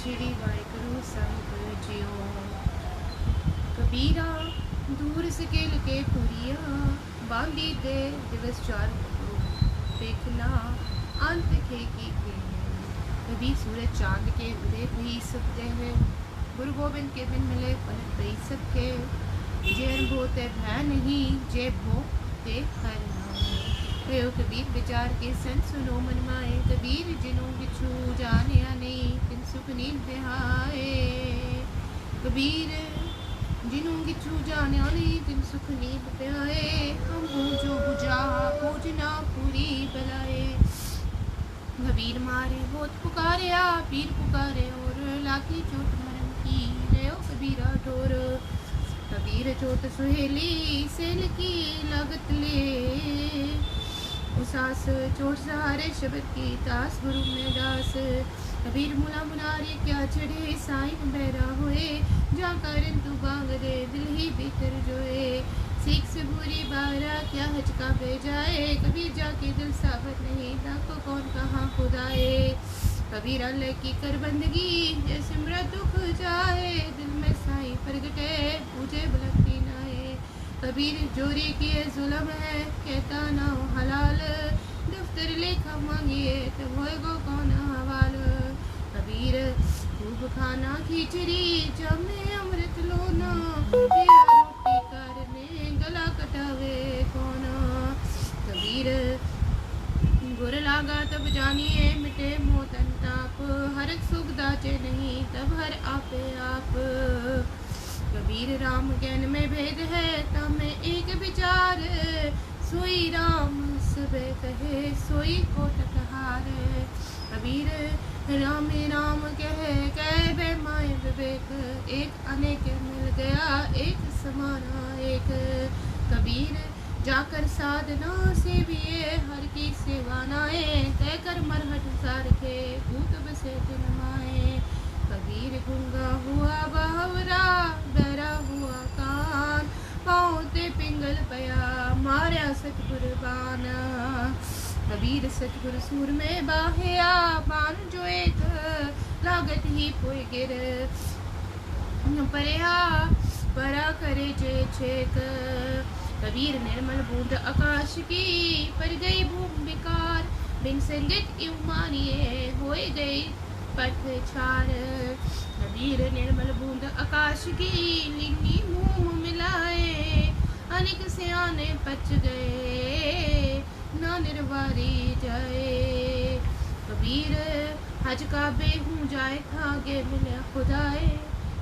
श्री वाहिगुरु संत जियो। कबीरा दूर सकेल के पुरिया, बांधी दे दिवस चार देखना अंत खेकी के। कभी सूरज चांद के उदय भी सकते हैं, गुरु गोविंद के बिन मिले पलट गई सबके। जेर भोते भय नहीं, जे भोते हर नाम। कहो कबीर विचार के संत सुनो मन माए, कबीर जिनो बिछू जाने नहीं तिन सुख नींद बिहाए। कबीर जिनो बिछू जाने नहीं तिन सुख नींद बिहाए। हम जो बुझा पूजना पूरी बलाए। कबीर मारे बहुत पुकारे आ पीर पुकारे और लाठी चोट मरम की रहो कबीरा ठोर। कबीर चोट सुहेली सेल की लागत ले, उसास चोट सहारे शब्द की तास गुरु में दास। कबीर मुला मुनारे क्या चढ़े साइन बहरा होए, जा करन तू बांगरे दिल ही भीतर जोए। सीख से बुरी बारा क्या हचका बह जाए, कबीर जाके दिल साबत नहीं ताको कौन कहाँ खुदाए। कबीर अल्लाह की कर बंदगी जैसे मृत दुख जाए, दिल में साई प्रगटे पूजे बुलंदी नाए। कबीर जोरी किए जुलम है कहता ना हो हलाल, दफ्तर लेखा मांगिए तब होएगो कौन हवाल। कबीर खूब खाना खिचड़ी जमे अमृत लोना, तेरा रोटी करने गला कटावे कौन। कबीर गुर लागा तब जानिए मिटे मोत अंताप, हर सुख दाचे नहीं तब हर आपे आप। कबीर राम ज्ञान में भेद है तमें एक विचार, सोई राम सबे कहे सोई को टकहार। कबीर राम राम कहे बे माए विवेक, एक अनेक मिल गया एक समाना एक। कबीर जाकर साधना से भी हर की सेवा नाए, तय कर मरहट सारखे भूत बसे दिन माए। कबीर गूंगा हुआ बावरा डरा हुआ कान, पाँव ते पिंगल पया मारा सतगुर बाना। कबीर सतगुर सूर में बाहया बान जो एक, लागत ही पोए गिर परया परा करे जे छेक। कबीर निर्मल बूंद आकाश की पर गई भूम विकार, बिन संगत यूं मानिए होए गई पथ छार। कबीर निर्मल बूंद आकाश की लिंगी मुंह मिलाए, अनेक सियाने पच गए ना निर्वारी जाए। कबीर हज का बेहूँ जाए खागे मिले खुदाए,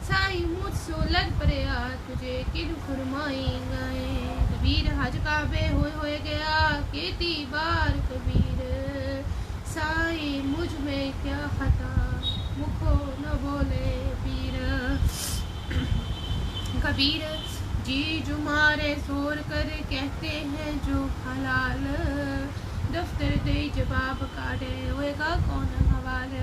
साई मुझ सो लग पड़या तुझे किन फरमाई गाए। कबीर हज का बे होए गया केती बार, कबीर साई मुझ में क्या खता मुखो न बोले पीर। कबीर जी जो मारे शोर कर कहते हैं जो हलाल, दफ्तर दे जवाब काटे होएगा कौन हवाल।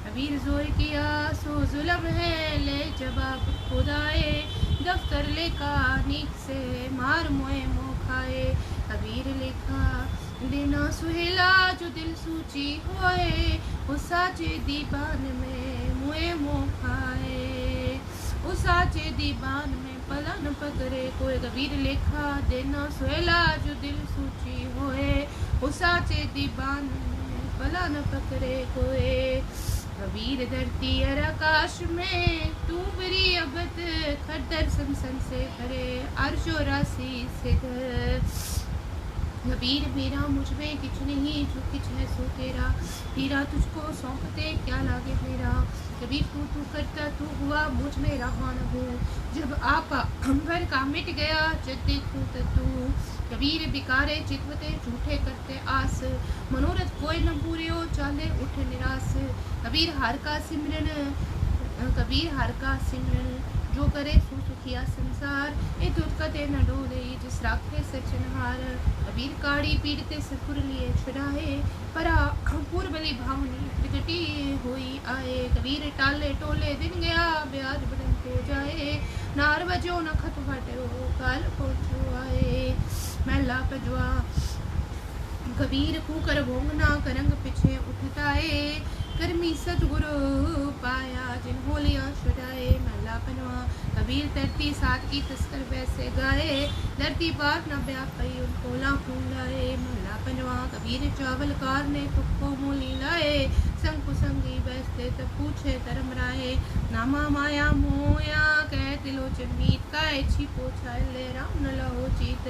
कबीर जोर किया सो जुल्म है ले जवाब खुदाए, दफ्तर लेका नीक से मार मोए मुँह खाए। कबीर लिखा देना सुहेला जो दिल सूची होए, उस साचे दीवान में मुए मुँह खाए। उस साचे दीवान में पला न पकड़े कोई। कबीर लिखा देना सुहेला जो दिल सूची होए, उस साचे दीवान में पला न पकड़े कोई। कबीर धरती और आकाश में तू बरी अबद, खद्दर सन से करे अर्शो राशि से घर। कबीर मेरा मुझ में किछ नहीं जो किछ है सो तेरा, हीरा तुझको सौंपते क्या लागे मेरा। कबीर तू करता तू हुआ मुझ में रहा न हो, जब आपा अंबर का मिट गया जब देखूं तू। कबीर बिकारे चितवते झूठे करते आस, मनोरथ कोई न पूरे हो चाले उठ निराश। कबीर हर का सिमरन कबीर हर का सिमरन जो करे सो सुखिया संसार, ए तुझ कते न डोले जिस राखे सचनहार। कबीर काड़ी पीड़ते सकुर लिए छुड़ाए, परा पूर्वली भावनी प्रगटी हुई आए। कबीर टाले टोले दिन गया ब्याज बदन हो जाए, नार बजो न खत फटो काल पहुँचो आए। महला पजवा कबीर कुकर भोंगना करंग पीछे उठताए, कर्मी सतगुरु पाया पनवा। कबीर धरती साथ की तस्कर वैसे गाए, धरती बार न ब्या पई उनको लाखों लाए। महला पनवा। कबीर चावल कार ने तुक्को मूली लाए, संग कुसंगी बैसते तब पूछे धर्म राय। नामा माया मोया कह तिलोचन मीत, काय छिपो छाले राम न लहो चीत।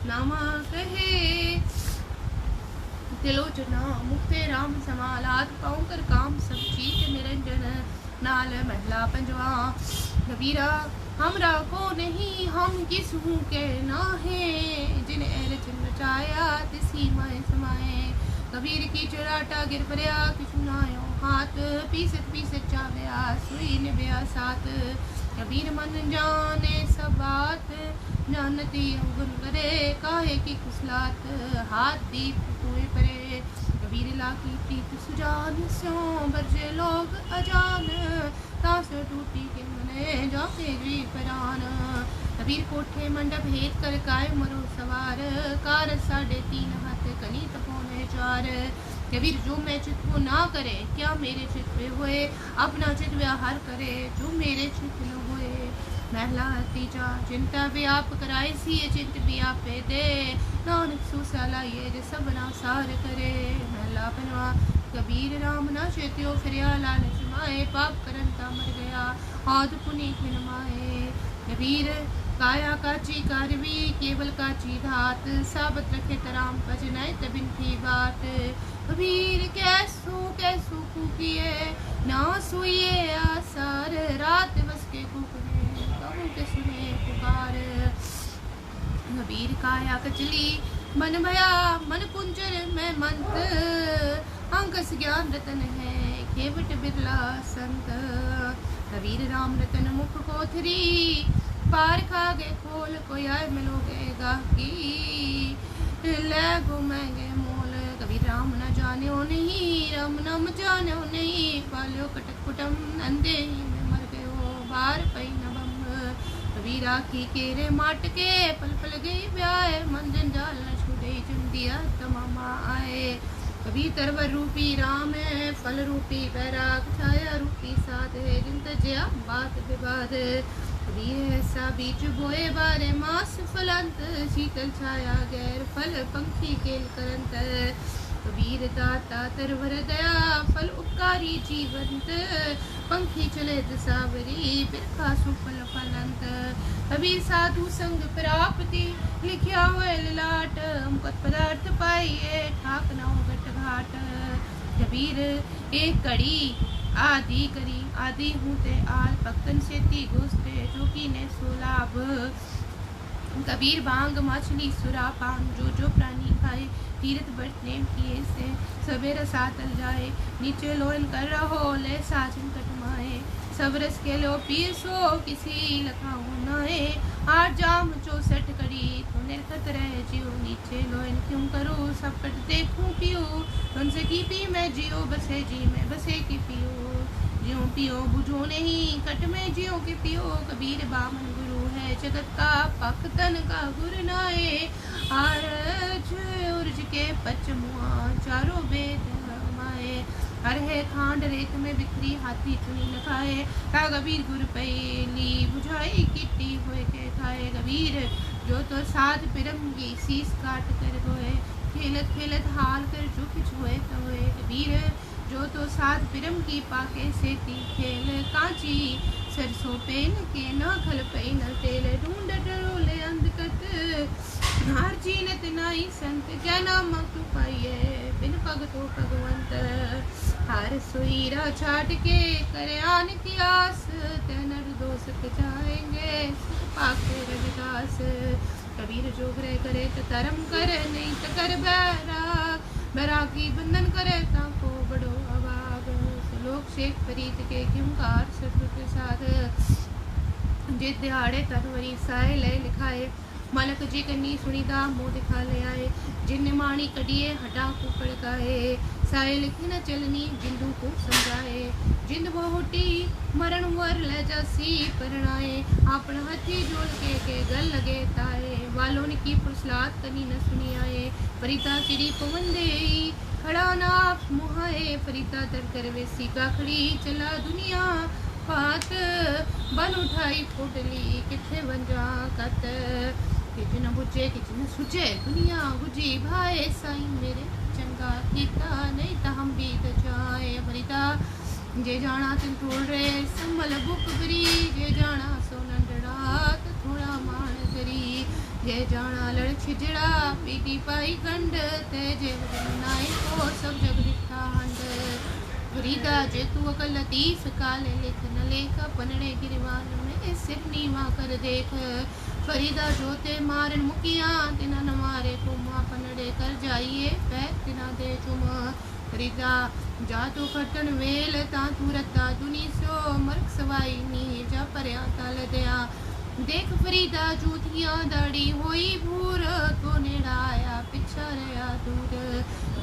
नामा कहे तिलोचना मुक्ते राम समालात, पाऊं कर काम सब चीत निरंजन नाल। महला पंजवा। कबीरा हमरा को नहीं हम किसहू के नाहे, जिन रचन रचाया तिसी माए समाए। कबीर की चराटा गिर परया किछु नायो हाथ, पीसत पीसत चावया सुई निभया साथ। कबीर मन जाने सब बात, जानती अवगुण करे काहे की कुसलात। हाथ दीप हुए परे कबीर लाकी प्रीत सुजान, स्यों बरजे लोग अजान, तास टूटी के मने जाते जी परान। कबीर कोठे मंडप हेत कर काय मरो सवार, कार 3.5 हाथ कनी तपोने 4। कबीर जो मैं चित को ना करे, क्या मेरे चित पे होए, अपना चित व्यवहार करे जो मेरे चित न होए। महला तीजा। चिंता व्याप कराए सी चिंत व्याप दे, नानक सुसाला ये जे सबना सार करे। महला पनवा। कबीर राम ना चेत्यो फिरया लालच माए, पाप करन ता मर गया आद पुनि खिन माए। कबीर काया काची कारवी केवल काची धात, साबत रखे तराम पच नय तबिन की बात। कबीर कैसू कैसू कुकिए ना सुइए आसार, रात बस के कुकने कहूँ के सुने पुकार। कबीर काया कचली मन भया मन कुंजर में मंत, अंकस ज्ञान रतन है केवट बिरला संत। कबीर राम रतन मुख कोथरी, पार खागे खोल कोई आए मिलोगे गाकी, ले घूमेंगे मोल। कबीर राम न जाने नहीं राम नाम जाने नहीं, पालो कटक कुटम अंधे ही में मर गयो बार पई न बम। कबीर आखी केरे माट के पल पल गई ब्याह, मन जंजाल न छूटे चुन दिया तमामा आए। कबीर तरवर रूपी राम है, फल रूपी बैराग, छाया रूपी साध है, जिन तजया बात विवाद। कबीर ऐसा बीज बोए बारे मास फलंत, शीतल छाया गैर फल पंखी केल करंत। कबीर दाता तरवर दया फल उपकारी जीवंत, पंखी चले दसावरी बिरखा सुफल फलंत। कबीर साधु संग प्राप्ति लिखिया हुए ललाट, मुकत पदार्थ पाइए ठाक न हो घट घाट। कबीर एक कड़ी आदि करी आदि हूते आल, भक्तन से ती घुसते जो की ने सुलाभ। कबीर भांग मछली सुरा पान जो जो प्राणी खाए, तीर्थ व्रत नेम किए से सवेरा सातल जाए। नीचे लोन कर रहो ले साजन कटमाए, सब रस के लो पीर सो किसी लखाओ नाए। 8 जाम 64 कड़ी तो निरखत रहे जियो, नीचे लोन क्यों करो सब कट देखूं पियो। उनसे की पी मैं जियो बसे जी मैं बसे की पियो, ज्यों पियो बुझो नहीं कट में जियो के पियो। कबीर बामन गुरु है जगत का पक तन का गुरु नाए, आरज उर्ज के पचमुआ चारों वेद माए। हर है खांड रेत में बिखरी हाथी चुनी न खाए, का कबीर गुरु पहली बुझाई किट्टी होए के खाए। कबीर जो तो साध पिरंगी शीस काट कर गोए, खेलत खेलत हाल कर जो कुछ हुए तो हुए। कबीर जो तो साध पिरम की पाके सेती खेल, कांची सरसों पेन के ना खल पे न तेल। ढूंढ डरोले अंधकत हार जीनत नाई संत, क्या नाम तू पाइए बिन पग तो भगवंत। हार सुईरा छाट के करे आन की आस, तेनर दोष जाएंगे पाके रविदास। कबीर जो ग्रह करे तो धर्म करे नहीं तो कर बैराग, बैरागी बंधन करे ताको बड़ो अभाग। लोक शेख फरीद के क्योंकार सतु के साथ, जे दिहाड़े तनवरी साए ले लिखाए। मालक जी कन्नी सुनीदा मुँह दिखा ले आए, जिन माणी कड़िए हटा को पड़काए। साए लिखी न चलनी जिंदू को समझाए, जिंद बहुटी मरण वर ले जासी परणाए। आपन हाथी जोड़ के गल लगे ताए, वालों ने की पुरसलात कनी न सुनी आए। परिता चिड़ी पवन दे खड़ा नाप मुहाए, परिता तर कर वेसी का खड़ी चला दुनिया पात बन उठाई फुटली किथे वंजा कत किच न बुझे किच न सुझे दुनिया गुजी भाए साईं मेरे चंगा कीता नहीं तो हम भी तो जाए फरीदा जे जाना तिन थोड़े संभल बुक बरी जे जाना सो नंडड़ा तो थोड़ा मान करी जे जाना लड़ छिजड़ा पीटी पाई गंड ते जे नाई को सब जग दिखा हंड फरीदा जे तू अकल लतीफ काले लिख न लेख पनड़े गिरवान में सिर नीवा कर देख फरीदा जोते मारन मुकिया तिना न मारे कुमा पनड़े कर जाइए पैर तिना दे चुमा फरीदा जा तू खटन वेल ता तू रत्ता दुनी सो मरक सवाई नी जा परया तल दया देख फरीदा जूतियां दाड़ी होई भूर को नेड़ाया पिछा रहा दूर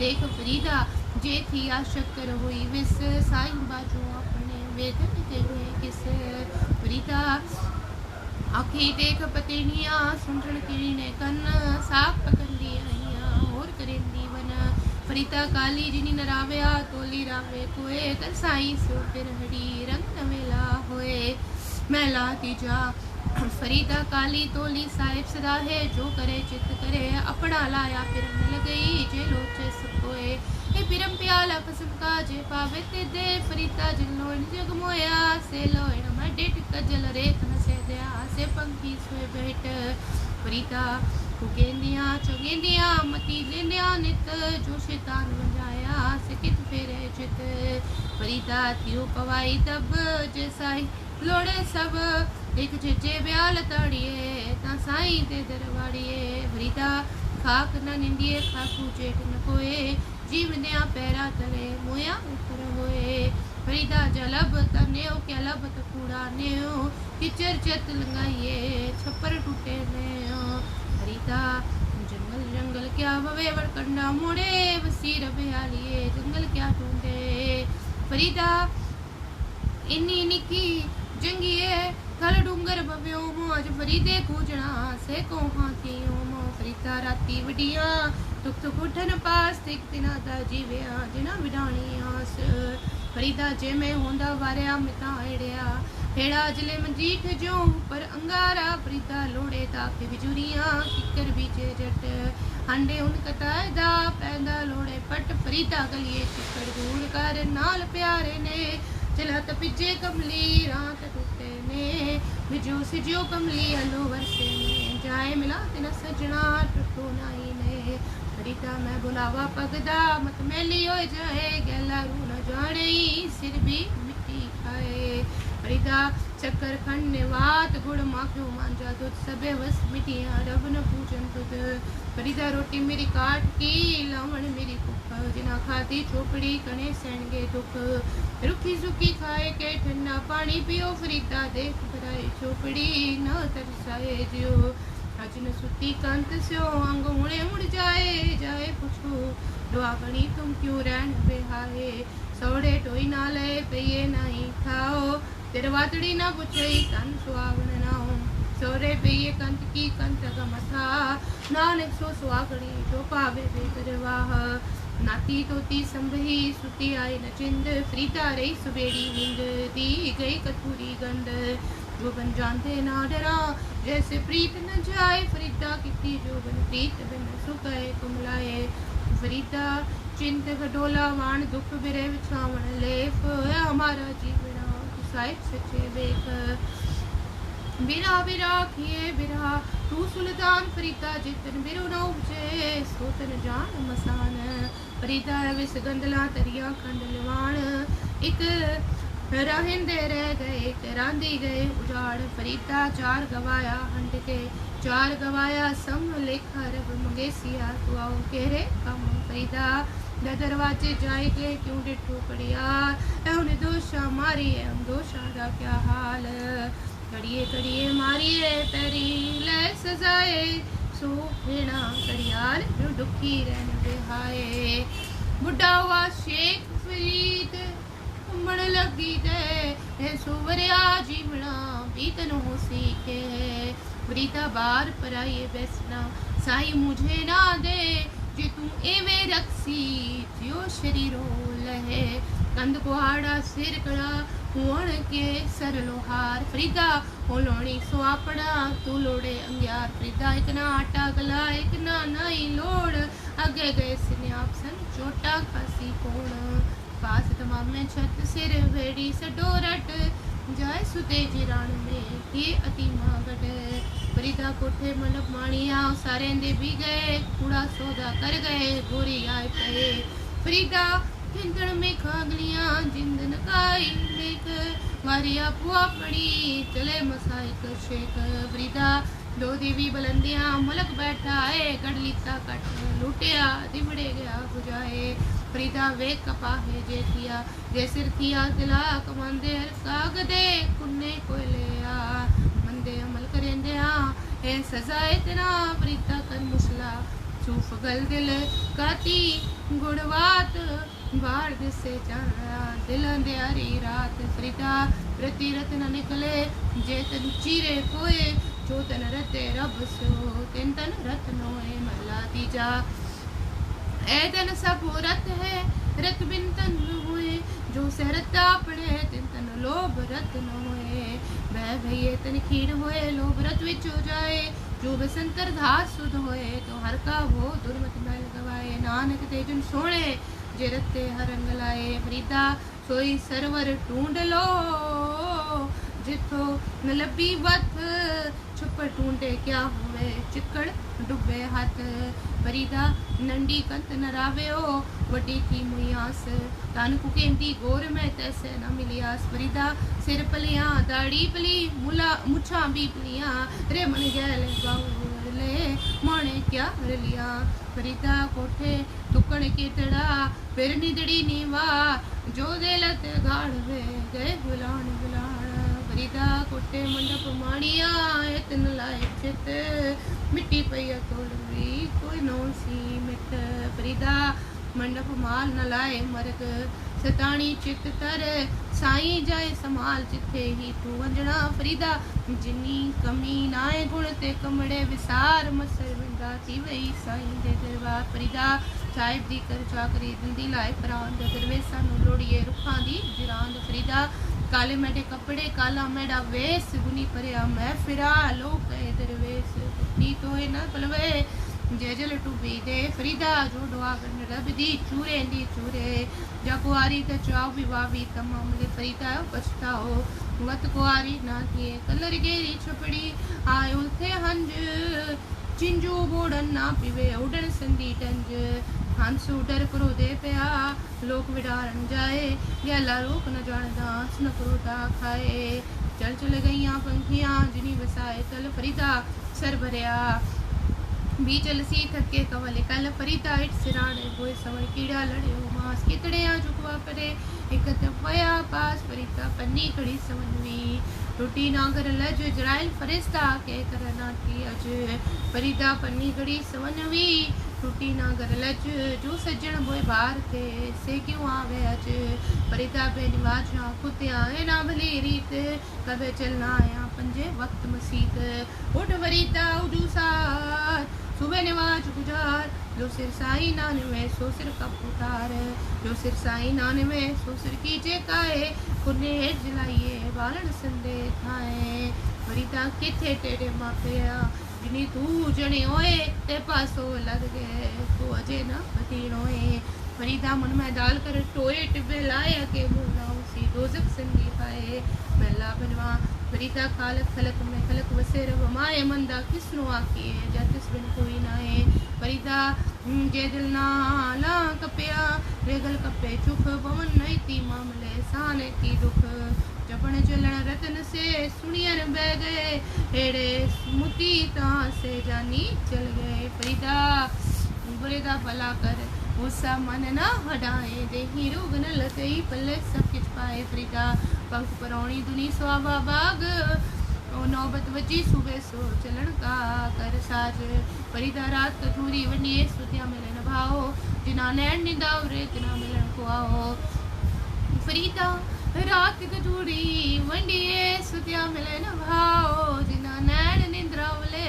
देख फरीदा जे थी आ शक्कर हुई विस साईं बाजू अपने वेदन तेरे किस फरीदा आखी देख पतेनिया सुनण किने कन साफ पकंदी आईया और करेंदी वन फरीदा काली जिनी नराव्या तोली रावे कोए त साईं सो फिर हड़ी रंग नवेला होए मैला तीजा फरीदा काली तोली साहिब सदा है जो करे चित करे अपना लाया फिर न गई जे लोचे सकोए ए पिरम प्याला कसम का जे पावे ते दे फरीदा जिलो जग मोया से लोण मैं डेट कजल रे तन से दया से पंखी सोए बैठ फरीदा कुगेंदिया चुगेंदिया मती लेंदिया नित जो शैतान वंजाया से कित फेरे चित फरीदा थियो पवाई तब जे साई लोड़े सब एक जे ब्याल तड़िए ता साईं दे दरवाड़िए फरीदा खाक न निंदिए खाकू जेठ न कोए जीवनिया पैरा तले मोया उतर होए फरीदा जलब तनेओ क्या लब त कूड़ा नेओ किचर चत लंगाइए छप्पर टूटे नेओ फरीदा जंगल जंगल क्या ववे वड़कंडा मोड़े वसीर बेहालिए जंगल क्या ढूंढे फरीदा इन्नी निकी जंगिए थल डूंगर बव्यो मौज फरीदे कूजना से को हाथी मो फरीदा राती वडिया तुक तुक उठन पास तिक तिना दा जीविया जिना विडाणी आस फरीदा जे में होंदा वारिया मिता एड़िया हेड़ा जले मंजीठ जो पर अंगारा फरीदा लोड़े ताके बिजुरिया किकर बीचे जट हांडे उन कतायदा पैदा लोड़े पट फरीदा गलिए चिकड़ दूर कर नाल प्यारे ने चला त पिजे कमली रात टूटे ने बिजो सिजो कमली हलो वर्षे ने जाए मिला तिना सजना टुटो नाई ने फरीदा मैं बुलावा पगदा मत मैली हो जाए गैला रू न जाने सिर भी मिट्टी खाए फरीदा चक्कर खंड ने वात गुड़ माखियो मांजा दूध सबे वस मिटिया रब न पूजन तुद फरीदा रोटी मेरी काट की लवण मेरी कुप जिना खाती चोपड़ी कने सैनगे दुख रुखी सुखी खाए के ठंडा पानी पियो फरीदा देख भराए चोपड़ी न तरसाए जियो अजन सुती कंत स्यो अंग मुड़े मुड़ जाए जाए पूछो दुआगणी तुम क्यों रहन बेहाए सौड़े टोई ना ले पिए नहीं खाओ तिरवातड़ी ना पूछे तन सुहागण नाओ सौरे पिए कंत की कंत गमथा नानक सो सुहागणी जो पावे बेगरवाह नाती तोती संभही सुती आई न चिंद फरीदा रही सुबेड़ी हिंद दी गई कथूरी गंड वो बन जानते ना डरा जैसे प्रीत न जाए फरीदा कितनी जो बन प्रीत बिन सुखाए कुमलाए फरीदा चिंत घडोला वाण दुख बिरे विछावण लेफ हमारा जीवना साहिब सच्चे बेख बिरा बिरा किए बिरा तू सुल्तान फरीदा जितन बिरो न उपजे सोतन जान मसान फरीदा विस गंदला तरिया खंड लवाण एक राहिंदे रह गए रांदी गए उजाड़ फरीदा चार गवाया हंड के चार गवाया सम लेखा रब मंगेसिया तू आओ केरे कम फरीदा दरवाजे जाए के क्यों डिठो पड़िया उन्हें दोषा मारी हम दोषा दा क्या हाल कड़िए कड़िए मारिए पैरी ले सजाए सो भेड़ा कड़ियाल जो दुखी रहन बेहाए बुढ़ा हुआ शेख फरीद उमड़ लगी दे सुवरिया जीवना बीतन हो सीखे फरीदा बार पर आइए बेसना साई मुझे ना दे जे तू एवे रखसी जियो शरीरो लहे कंद कुहाड़ा सिर कड़ा हुण के सरलो हार फरीदा हो लोणी सो अपना तू लोड़े अंग्यार फरीदा एक ना आटा गला एक ना नाई लोड़ अगे गए सिन्याप सन चोटा खासी कोण पास तमामे छत सिर भेड़ी सडोरट जाय सुते जिरान में ये अति मागट फरीदा कोठे मलक माणिया सारे दे भी गए कूड़ा सौदा कर गए गोरी आए पे फरीदा हिंदड़ में खागलियां जिंदन काई देख मारिया पुआ पड़ी चले मसाइक शेख फरीदा दो देवी बुलंदियां मुलक बैठा है गढ़लीता कट लुटिया दिबड़े गया बुझाए फरीदा वे कपा है जे किया जे सिर किया दिला कमांदे कागदे कुन्ने कोयलिया मंदे अमल करेंदे ए सजा इतना फरीदा कर मुसला सूफ गल दिल काती गुड़वात बार दिसे जाना दिल अंधेरी रात फरीदा प्रति रत न निकले जे तन चीरे कोए जो तन रते रब सो तिन तन रत नोए मला तीजा ए तन सब रत है रत बिन तन हुए जो सहरता पड़े तिन तन लोभ रत न होए वह भैये तन खीर होए लोभ रत विच हो जाए जो बसंतर धार सुध होए तो हर का वो दुर्मत मैल गवाए नानक तेजन सोने जे रत्ते हरंग लाए फरीदा सोई सरवर ढूंढ लो जिथो न लबी वत छुप ढूंढे क्या हुए चिकड़ डुबे हाथ फरीदा नंडी कंत न रावेओ वडी थी मुयास तन कुकेंदी गोर में तैसे न मिलियास फरीदा सिर पलियां दाढ़ी पली मुला मुछा भी पलियां रे मन गैल गाऊ ले माने क्या रलिया फरीदा कोठे तुकण केतड़ा फिर निदड़ी नीवा जो देलत गाड़वे गए बुलान बुलान फरीदा कोठे मंडप माणिया इतन लाए चित मिट्टी पैया तोड़वी कोई नो सी मिट फरीदा मंडप माल न लाए मरग सताणी चित तर साईं जाए समाल जिथे ही तू वंजना फरीदा जिनी कमी नाए गुण ते कमड़े विसार मसर विंदा थी वही साईं दे दरबार फरीदा साहिब दी कर चाकरी दिंदी लाए प्रांद दरवेसा नु लोड़िए रुखां दी जिरांद फरीदा काले मेडे कपड़े काला मेडा वेस गुनी परया मैं फिरा लोक ए दरवेस नी तो ए न पलवे जजल टूबी दे फरीदा जो दुआ करने रब दी चूरे दी चूरे जा कुआरी ते चाव भी वावी तमाम ले फरीदा पछताओ वत कुआरी ना थिए कलर गेरी छपड़ी आयो थे हंज चिंजू बोड़न ना पीवे उड़न संदी टंज हंस उडर करो दे पिया लोक विडारन जाए गैला रोक न जान दास न करो खाए चल चल गईयां पंखियां जिनी वसाए तल फरीदा सर भरिया भी चल सी थके कवले कल फरीदा इट सिराने बोए सवर कीड़ा लड़े हो मास कितने आ झुकवा करे एक तपया पास फरीदा पन्नी कड़ी समनवी टूटी नागर लज जराइल फरिश्ता के करना थी अज फरीदा पन्नी कड़ी समनवी टूटी नागर लज जो सज्जन बोए बार थे से क्यों आवे अज फरीदा बेनिवाजा कुत्या है ना भली रीत कबे चलना आया पंजे वक्त मसीत उठ फरीदा उजू साथ सुबह नवाज गुजार जो सिर साई नान में सो सिर का पुकार जो सिर साई नान में सो सिर कीजे काए खुने जलाइए बालन संदे थाए फरीदा किथे तेरे मापिया जिनी तू जने ओए ते पासो लग गए तू अजे ना पतीनोए फरीदा मन में डाल कर टोए टिबे लाया के बोलाऊं सी दोजक संदी पाए मेला बनवा फरीदा खालक खलक में खलक वसेर वमाए मंदा किसनो आकी जतिस बिन कोई नाए फरीदा जे दिल नाला कपिया रेगल कपे चुख पवन नहीं ती मामले साने की दुख जपन चलन रतन से सुनियर बह गए हेड़े मुती ता से जानी चल गए फरीदा बुरेदा भला कर गुस्सा मन ना हटाए देही रोग न लतई पल्ले सब किच पाए फरीदा पंख परौणी दुनी सुहावा बाग ओ नौबत वजी सुबह सो चलन का कर साज फरीदा रात कठूरी वनिए सुतिया मिलन भाओ जिना नैन निदावरे तना मिलन को आओ फरीदा रात कठूरी वनिए सुतिया मिलन भाओ जिना नैन निद्रावले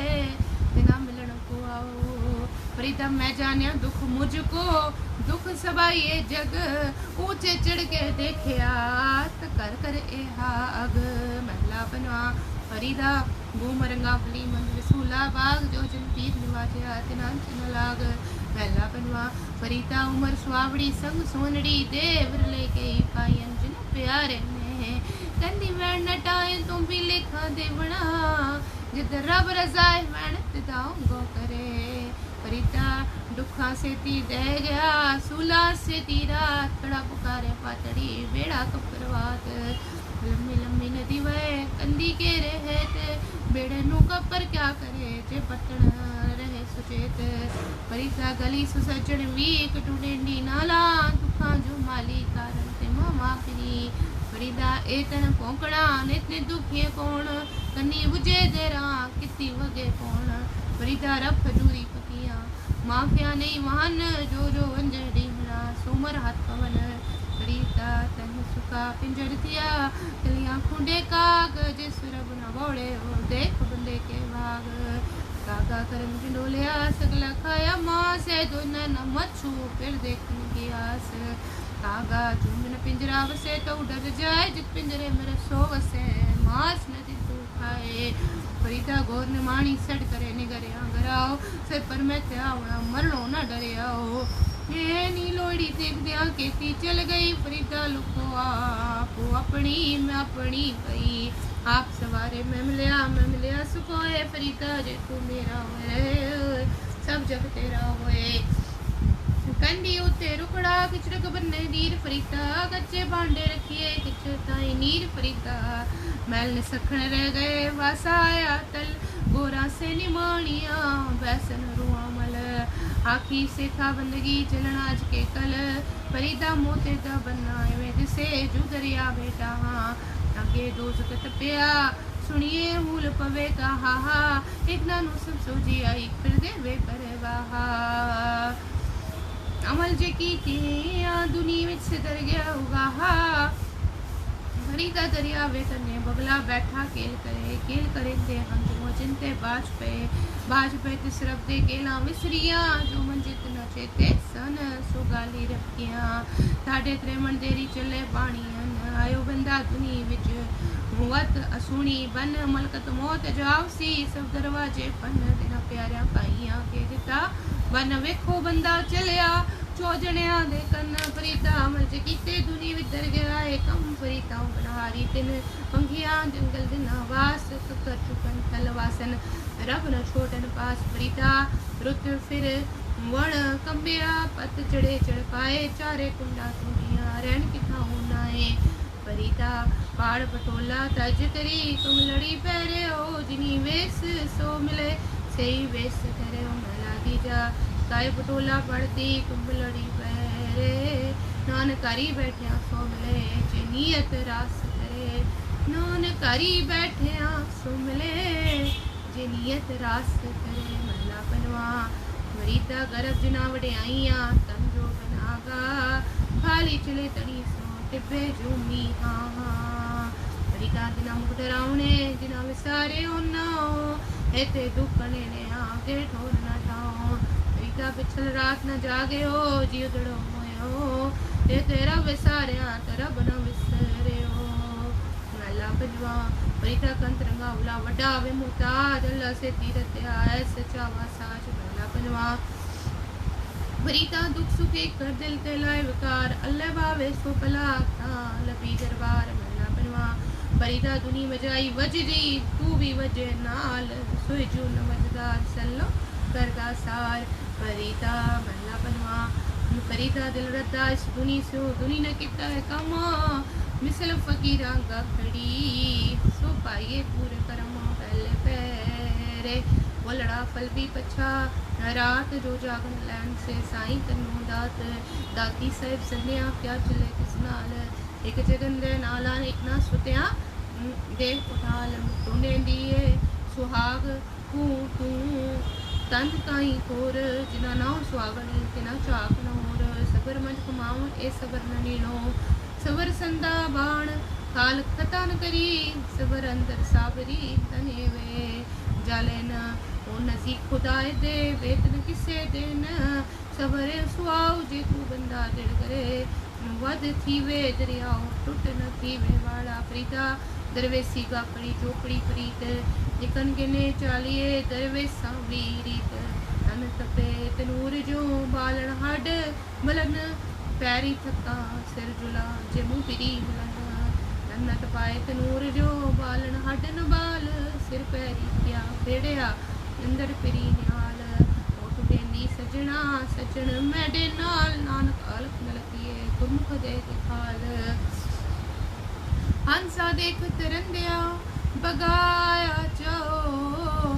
तना मिलन को आओ फरीदा मैं जानिया दुख मुझको दुख सबाइए जग ऊंचे चढ़ के देखिया त कर कर एहाग महला बनवा फरीदा घूमरंगा फली मंद विसूला बाग जो जन पीर निवाजया तिनान चन लाग महला बनवा फरीदा उमर सुहावड़ी संग सोनड़ी देवर लेके पायन जिन प्यारे ने कंदी वैन नटाए तुम भी लिखा देवना जिद रब रजाए वैन तिदाऊंगो करे फरीदा दुखा से ती दे गया सूला से ती रात कड़ा पुकारे पातड़ी बेड़ा कपरवात लम्बी लम्बी नदी वह कंदी के रहत बेड़े नु कपर क्या करे जे पटन रहे सुचेत फरीदा गली सुसजन वीक टूडेंडी नाला दुखा जो माली कारण ते मामा करी फरीदा एतन पोकड़ा नितने दुखिए कौन कन्नी बुझे देरा किती वगे कौन फरीदा रफ खजूरी पकिया माफिया नहीं महान जो जो अंजड़ी मरा सोमर हाथ पवन फरीदा तन सुखा पिंजर दिया कलियां खुंडे कागज सुरब न बोले और देख बंदे के भाग कागा करम डोलिया सगला खाया माँ से दोनों न मच्छू फिर देखने की आस कागा झूमन पिंजरा वसे तो डर जाए जित पिंजरे मेरे सो वसे मांस नदी तू खाए फरीदा गौर ने माणी सड़ करे निगरे गराओ सिर पर मैं त्या मरनो न डरे आओ ये नी लोड़ी देख दिया केती चल गई फरीदा लुको आप अपनी मैं अपनी गई आप सवारे मैं मिलिया सुकोए फरीदा जे तू मेरा होए सब जग तेरा होए कंडी उते रुकड़ा किचड़क बन्ने नीर फरीदा कच्चे भांडे रखिए किच ताई नीर फरीदा मैल ने सखण रह गए वासा आया तल गोरा से निमानिया बैसन रुआ मल आखी से था बंदगी चलन आज के कल फरीदा मोते दा बन्ना वे दिसे जू दरिया बेटा हाँ अगे दोस्त तपिया सुनिए मूल पवे का हा एक नानू सब सोजी आई फिर दे वे पर वाहा अमल जे की दुनिया विच सिदर गया होगा हा फरीदा दरिया वे कन्ने बगला बैठा केल करे दे हम जो चिंते बाज पे तिसरब दे केला विसरिया जो मंजित न चेते सन सो गाली रखिया साडे त्रेमन देरी चले पानी आयो बंदा दुनी विच हुवत असुणी बन मलकत मौत जावसी सब दरवाजे पन दिना प्यारा पाइया के दिता बन वेखो बंदा चलिया चोजणिया दे कन फरीदा मल कीते दुनी विदर गया है कम फरीदा बनहारी तिन पंखिया जंगल दिन वास कर चुकन तलवासन रब न छोटन पास फरीदा रुत फिर वण कंबिया पत चढ़े चढ़ पाए चारे कुंडा कुंडिया रैन किथा होनाए फरीदा पाड़ पटोला तज करी तुम लड़ी पैरे हो जिनी वेस सो मिले सही वेस करे न लागी जा काय पटोला पड़ती तुम लड़ी पैरे नानकारी बैठिया सो मिले जे नियत रास करे नानकारी बैठिया सो मिले जे नियत रास करे महला बनवा फरीदा गर्भ जिना वड़े आईया तन जो बनागा खाली चले तड़ी सो टिब्बे जूमी हाँ फरीदा दिना मुख डरावने जिना विसारे होना एते दुखने ने आगे ठोर न ठाओ फरीदा पिछल रात न जागे हो जियो दड़ो मोए हो ते तेरा विसारिया तेरा बना विसरे हो महला बजवा फरीदा कंतरंगा उला वड्डा वे मुताज अल्लाह से तीरत आए सच्चा वासाज महला बजवा फरीदा दुख सुख एक कर दिल ते लाए विकार अल्लाह बावे सो भला था लबी दरबार महला बनवा फरीदा दुनी वजाई वजरी तू भी वजे नाल सोई जू न वजदार सल्लो करगा सार फरीदा महला बनवा फरीदा दिल रद्दा इस दुनी से दुनी न किता है कमा मिसल फकीरा गा खड़ी सो पाइए पूरे करम पहले पैरे वो लड़ा फल भी पछा रात जो जागन लैन से साई तन्नू दाती साहिब सन्या क्या चले किस नाल एक जगन दे नाला एक ना सुत्या देख उठाल टूंडे दिए सुहाग तू तंद काई कोर जिना ना सुहागन तिना चाक नोर सबर मंज कमाऊं ए सबर न नीनो सबर संदा बाण काल खता न करी सबर अंदर साबरी तने वे जाले न ओ नजीक खुदाए दे वेतन किसे दिन सवरे सुहाओ जे तू बंदा दिल करे वध थीवे दरियाओ टुट न थीवे वाला प्रीता दरवेसी गापड़ी चोपड़ी प्रीत निकन गिने चालिए दरवेसा वीरीत तन तपे तनूर जो बालन हड मलन पैरी थका सिर जुला जे मुँह पिरी मलन तन तपाए तनूर जो बालन हड न बाल सिर पैरी क्या फेड़िया अंदर पिरी निहाल देनी सजना सजन मैडे नाल नानक अलख नलकिए गुरमुख दे खाल हंसा देख तरंदिया बगाया जाओ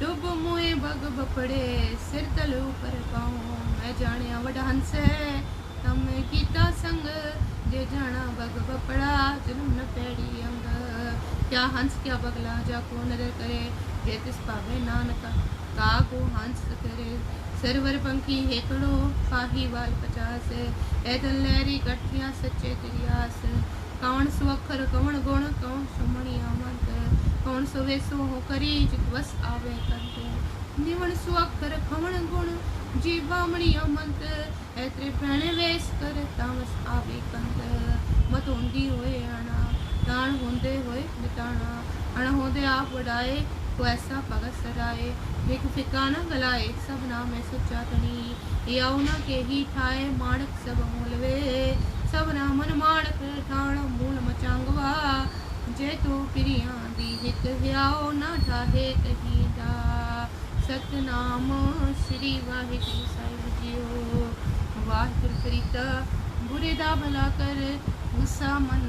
डुब मुए बग बपड़े सिर तल ऊपर पाऊं मैं जानिया वड़ा हंस है तम कीता संग जे जाना बग बपड़ा जन्म न पैड़ी अंग क्या हंस क्या बगला जा को नजर करे जे तिस पावे नानका काको हंस करे सरवर पंखी हेकड़ो पाही वाल 50 ऐदल लहरी गठिया सच्चे तिरियास कौन सो अखर कौन गुण कौन सो मणिया मंत कौन सो वेसो हो करी जित वस आवे कंत निवण सो अखर खवण गुण जी बामणिया मंत ऐतरे पहने वेस कर तामस आवे कंत मत होंदी होए आना दान होंदे होए मिटाना अण होंदे आप वडाए को ऐसा भगत सराए एक फिकाना गलाए सब नाम है सच्चा तनी याऊ ना के ही ठाए माणक सब मूलवे सब ना मन माणक ठाण मूल मचांगवा जे तो प्रिया दी हित हयाओ ना ठाहे कहीं दा सतनाम श्री वाहिगुरु साहिब जीओ वाहिगुरु प्रीता बुरे दा भला कर गुस्सा मन